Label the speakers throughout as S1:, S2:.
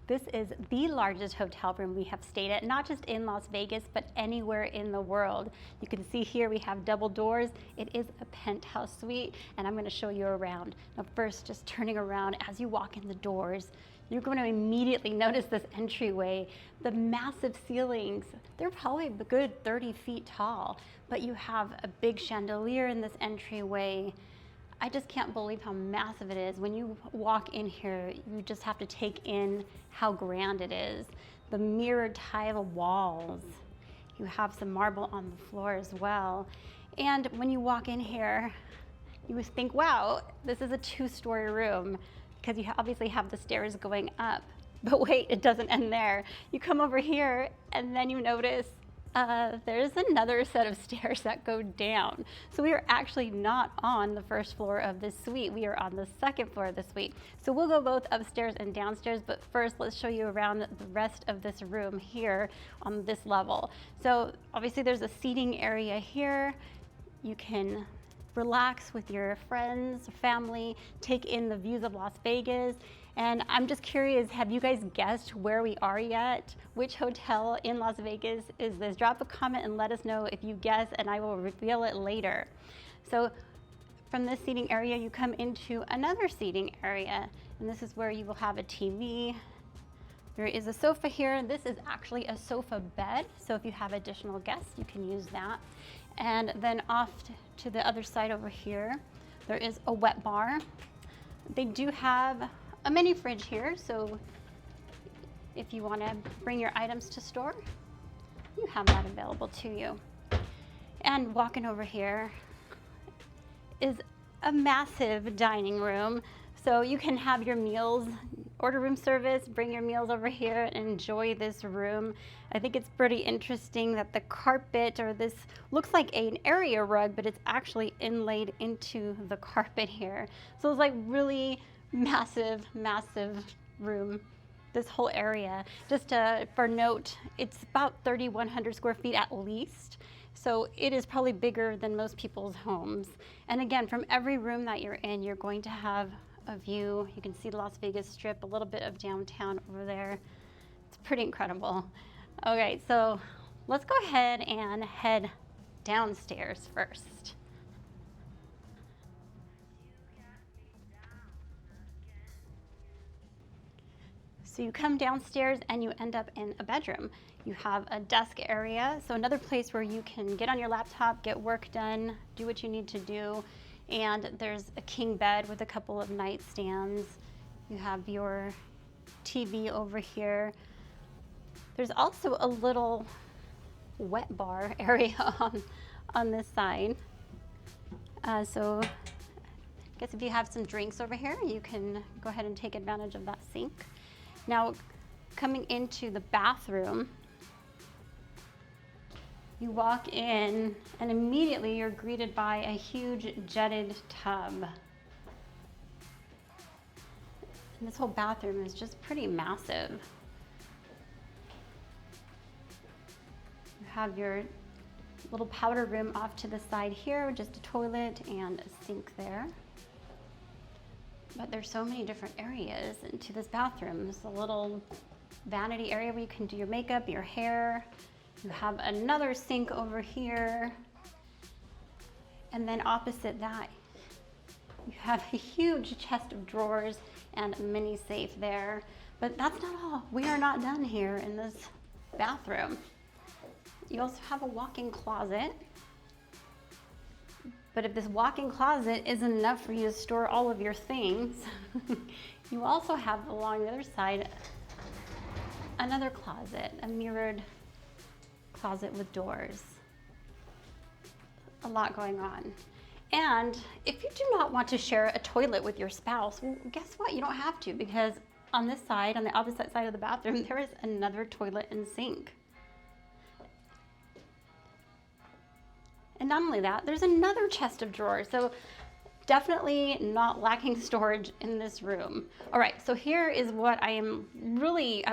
S1: This is the largest hotel room we have stayed at, not just in Las Vegas, but anywhere in the world. You can see here we have double doors. It is a penthouse suite, and I'm going to show you around. Now first, just turning around, as you walk in the doors, you're going to immediately notice this entryway. The massive ceilings, they're probably a good 30 feet tall, but you have a big chandelier in this entryway. I just can't believe how massive it is. When you walk in here, you just have to take in how grand it is. The mirrored tile walls. You have some marble on the floor as well. And when you walk in here, you would think, wow, this is a 2-story room, because you obviously have the stairs going up. But wait, it doesn't end there. You come over here and then you notice there's another set of stairs that go down. So we are actually not on the first floor of this suite. We are on the second floor of the suite. So we'll go both upstairs and downstairs, but first let's show you around the rest of this room here on this level. So obviously there's a seating area here. You can relax with your friends, family, take in the views of Las Vegas. And I'm just curious, have you guys guessed where we are yet? Which hotel in Las Vegas is this? Drop a comment and let us know if you guess, and I will reveal it later. So from this seating area, you come into another seating area, and this is where you will have a TV. There is a sofa here. This is actually a sofa bed, so if you have additional guests, you can use that. And then off to the other side over here, there is a wet bar. They do have a mini fridge here, so if you want to bring your items to store, you have that available to you. And walking over here is a massive dining room, so you can have your meals, order room service, bring your meals over here and enjoy this room. I think it's pretty interesting that the carpet, or this looks like an area rug, but it's actually inlaid into the carpet here. So it's like really massive room, this whole area. Just for note, it's about 3,100 square feet at least. So it is probably bigger than most people's homes. And again, from every room that you're in, you're going to have a view. You can see the Las Vegas Strip, a little bit of downtown over there. It's pretty incredible. Okay, so let's go ahead and head downstairs first. So you come downstairs and you end up in a bedroom. You have a desk area, so another place where you can get on your laptop, get work done, do what you need to do. And there's a king bed with a couple of nightstands. You have your TV over here. There's also a little wet bar area on this side. So I guess if you have some drinks over here, you can go ahead and take advantage of that sink. Now, coming into the bathroom, you walk in and immediately you're greeted by a huge jetted tub. And this whole bathroom is just pretty massive. You have your little powder room off to the side here, just a toilet and a sink there. But there's so many different areas into this bathroom. There's a little vanity area where you can do your makeup, your hair. You have another sink over here. And then opposite that, you have a huge chest of drawers and a mini safe there. But that's not all. We are not done here in this bathroom. You also have a walk-in closet. But if this walk-in closet isn't enough for you to store all of your things, you also have along the other side another closet, a mirrored closet with doors. A lot going on. And if you do not want to share a toilet with your spouse, well, guess what? You don't have to, because on this side, on the opposite side of the bathroom, there is another toilet and sink. And not only that, there's another chest of drawers. So definitely not lacking storage in this room. All right, so here is what I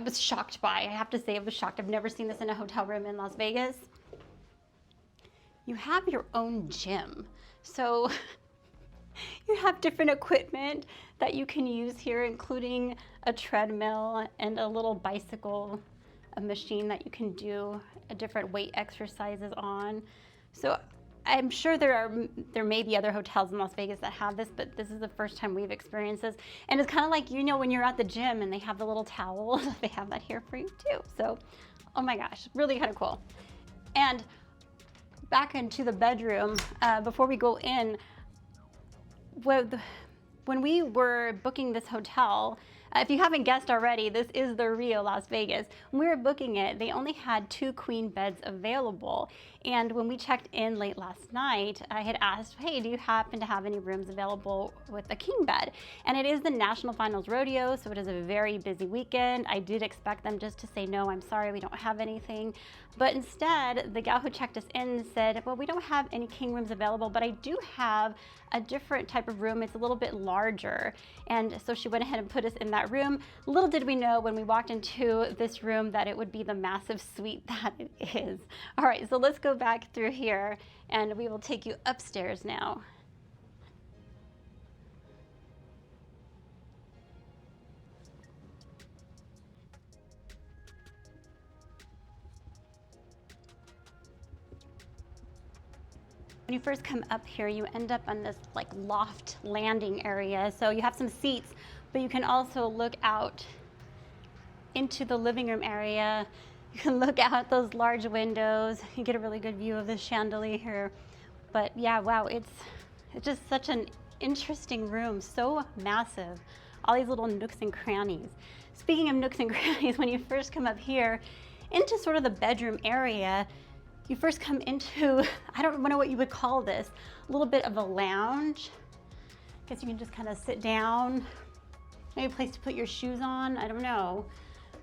S1: was shocked by. I have to say I was shocked. I've never seen this in a hotel room in Las Vegas. You have your own gym. So You have different equipment that you can use here, including a treadmill and a little bicycle, a machine that you can do different weight exercises on. So I'm sure there may be other hotels in Las Vegas that have this, but this is the first time we've experienced this. And it's kind of like, you know, when you're at the gym and they have the little towels, they have that here for you too. So, oh my gosh, really kind of cool. And back into the bedroom, before we go in, when we were booking this hotel, if you haven't guessed already, this is the real Las Vegas. When we were booking it, they only had 2 queen beds available. And when we checked in late last night, I had asked, hey, do you happen to have any rooms available with a king bed? And it is the National Finals Rodeo, so it is a very busy weekend. I did expect them just to say, no, I'm sorry, we don't have anything. But instead, the gal who checked us in said, well, we don't have any king rooms available, but I do have a different type of room. It's a little bit larger. And so she went ahead and put us in that room. Little did we know when we walked into this room that it would be the massive suite that it is. All right, so let's go back through here and we will take you upstairs now. When you first come up here, you end up on this like loft landing area. So you have some seats, but you can also look out into the living room area. You can look out those large windows. You get a really good view of the chandelier here. But yeah, wow, it's just such an interesting room, so massive. All these little nooks and crannies. Speaking of nooks and crannies, when you first come up here into sort of the bedroom area, you first come into, I don't know what you would call this, a little bit of a lounge. I guess you can just kind of sit down, maybe a place to put your shoes on, I don't know.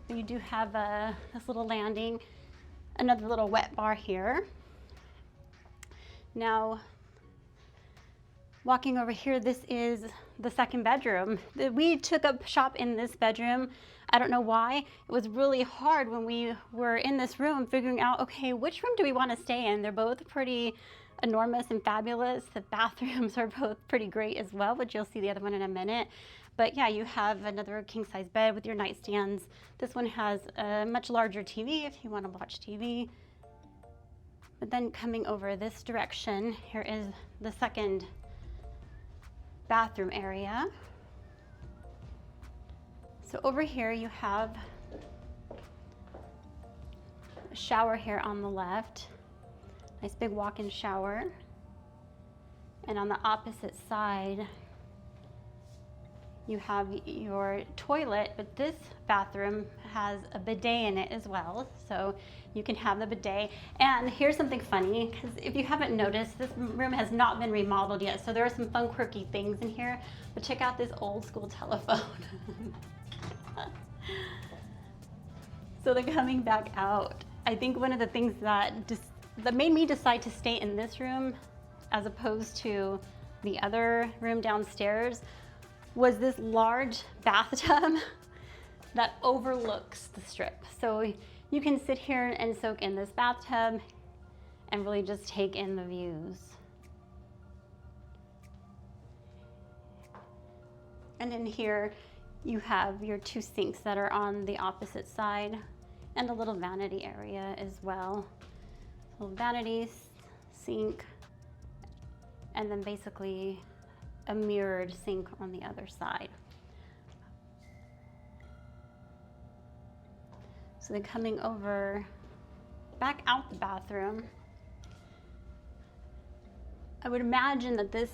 S1: But you do have this little landing, another little wet bar here. Now, walking over here, this is the second bedroom. We took up shop in this bedroom. I don't know why. It was really hard when we were in this room figuring out, okay, which room do we want to stay in? They're both pretty enormous and fabulous. The bathrooms are both pretty great as well, but you'll see the other one in a minute. But yeah, you have another king-size bed with your nightstands. This one has a much larger TV if you want to watch TV. But then coming over this direction, here is the second bathroom area. So over here you have a shower here on the left. Nice big walk-in shower. And on the opposite side, you have your toilet, but this bathroom has a bidet in it as well. So you can have the bidet. And here's something funny, because if you haven't noticed, this room has not been remodeled yet. So there are some fun, quirky things in here, but check out this old school telephone. So then coming back out, I think one of the things that made me decide to stay in this room as opposed to the other room downstairs was this large bathtub that overlooks the strip. So you can sit here and soak in this bathtub and really just take in the views. And in here, you have your 2 sinks that are on the opposite side and a little vanity area as well. Little vanity, sink, and then basically a mirrored sink on the other side. So then coming over back out the bathroom, I would imagine that this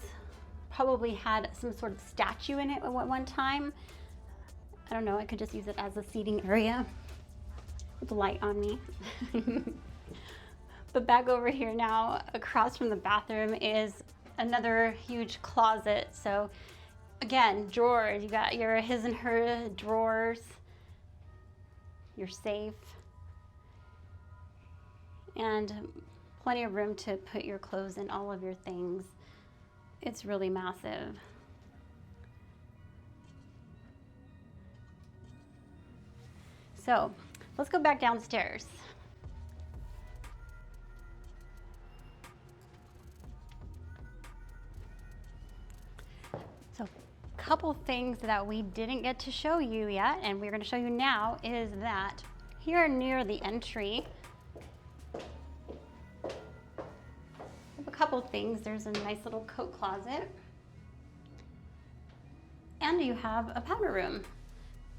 S1: probably had some sort of statue in it at one time. I don't know, I could just use it as a seating area with the light on me. But back over here now, across from the bathroom is another huge closet. So again, drawers, you got your his and her drawers, your safe, and plenty of room to put your clothes and all of your things. It's really massive. So let's go back downstairs. couple things that we didn't get to show you yet, and we're going to show you now, is that here near the entry, a couple things. There's a nice little coat closet, and you have a powder room.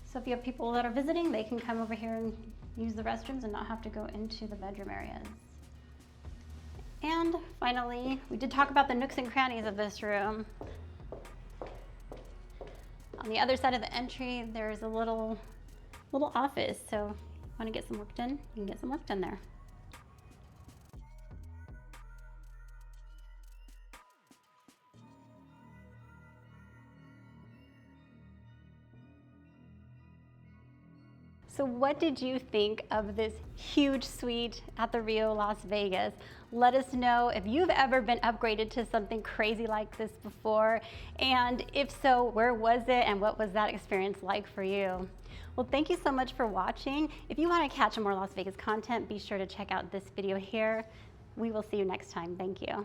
S1: So if you have people that are visiting, they can come over here and use the restrooms and not have to go into the bedroom areas. And finally, we did talk about the nooks and crannies of this room. On the other side of the entry, there's a little office. So if you want to get some work done, you can get some work done there. So what did you think of this huge suite at the Rio Las Vegas? Let us know if you've ever been upgraded to something crazy like this before, and if so, where was it and what was that experience like for you? Well, thank you so much for watching. If you want to catch more Las Vegas content, be sure to check out this video here. We will see you next time. Thank you.